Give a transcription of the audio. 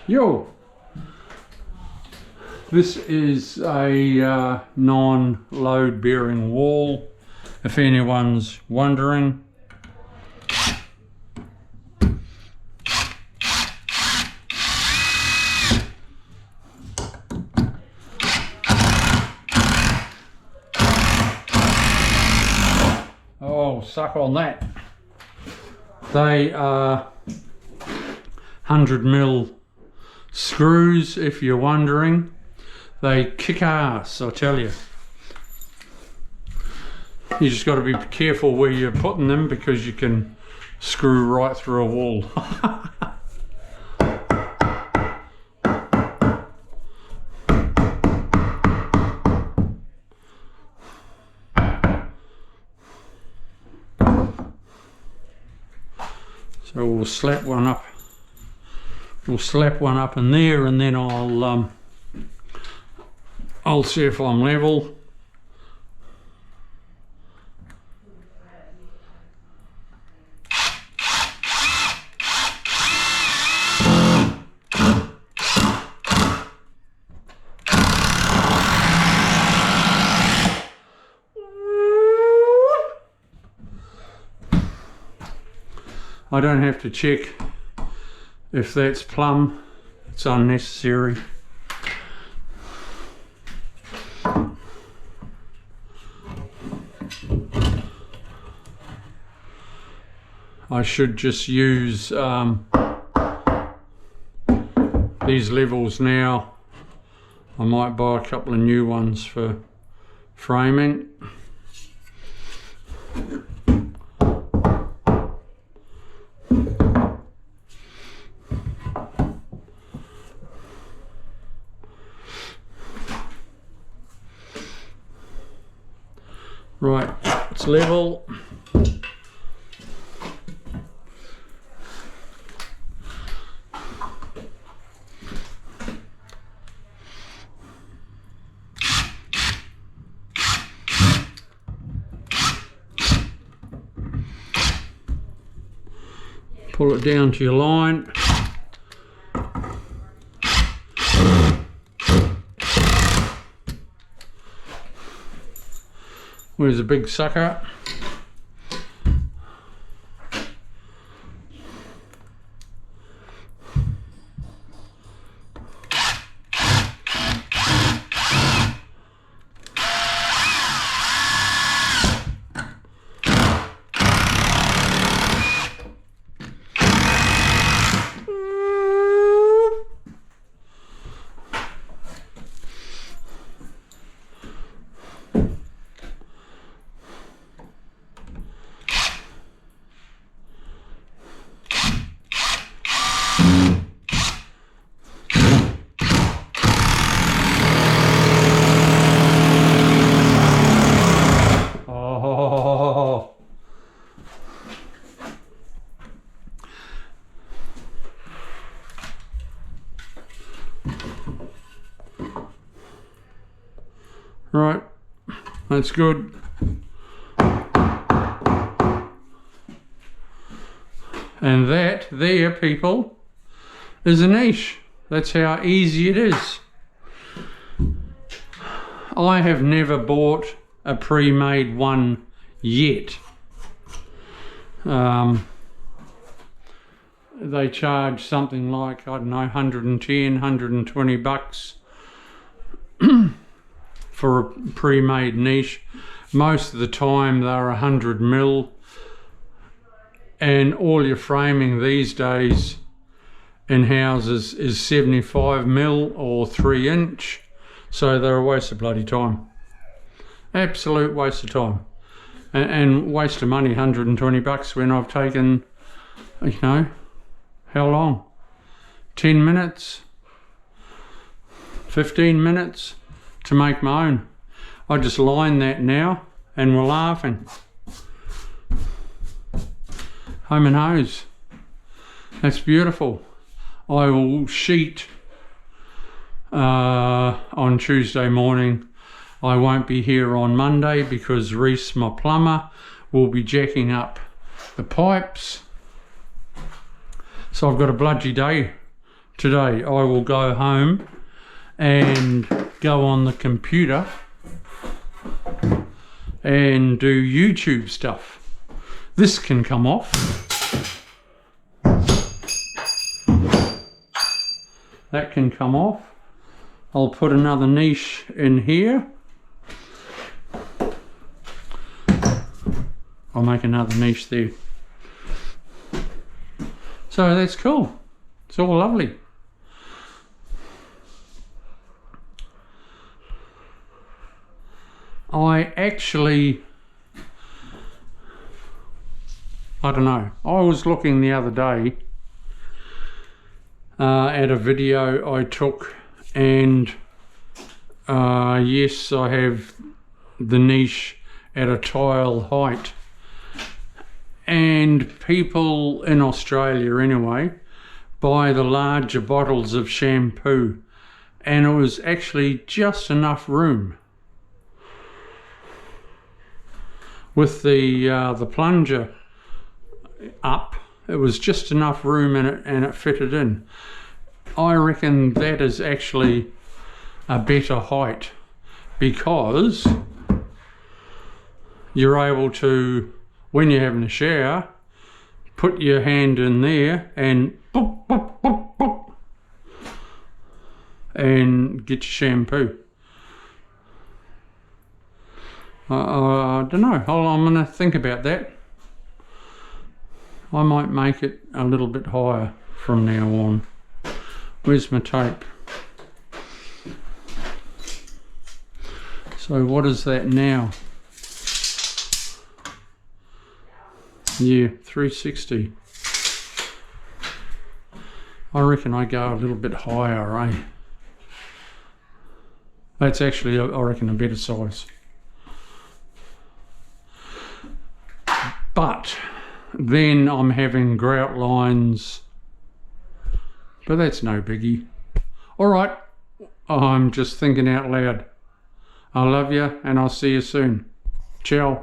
Yo! This is a non-load bearing wall, if anyone's wondering. Oh, suck on that. They are 100mm screws, if you're wondering. They kick ass, I tell you. You just got to be careful where you're putting them because you can screw right through a wall. So we'll slap one up. We'll slap one up in there, and then I'll see if I'm level. I don't have to check if that's plumb, it's unnecessary. I should just use these levels now. I might buy a couple of new ones for framing. Right, it's level. Pull it down to your line. Where's the big sucker? Right, that's good. And that there, people, is a niche. That's how easy it is. I have never bought a pre-made one yet. They charge something like, I don't know, 110, 120 bucks for a pre-made niche. Most of the time they're 100mm, and all your framing these days in houses is 75mm or 3-inch, so they're a waste of bloody time. Absolute waste of time, and waste of money. 120 bucks when I've taken, you know, how long? 10 minutes, 15 minutes to make my own. I just line that now and we're laughing. Home and hose. That's beautiful. I will sheet on Tuesday morning. I won't be here on Monday because Reese, my plumber, will be jacking up the pipes. So I've got a bludgy day today. I will go home and go on the computer and do YouTube stuff. This can come off. That can come off. I'll put another niche in here. I'll make another niche there. So that's cool. It's all lovely. I don't know. I was looking the other day at a video I took, and yes, I have the niche at a tile height, and people in Australia anyway buy the larger bottles of shampoo, and it was actually just enough room with the plunger up. It was just enough room in it, and it fitted in. I reckon that is actually a better height, because you're able to, when you're having a shower, put your hand in there and boop, boop, boop, boop, and get your shampoo. I don't know. I'm going to think about that. I might make it a little bit higher from now on. Where's my tape? So what is that now? Yeah, 360. I reckon I go a little bit higher, eh? That's actually, I reckon, a better size. But then I'm having grout lines, but that's no biggie. All right, I'm just thinking out loud. I love you, and I'll see you soon. Ciao.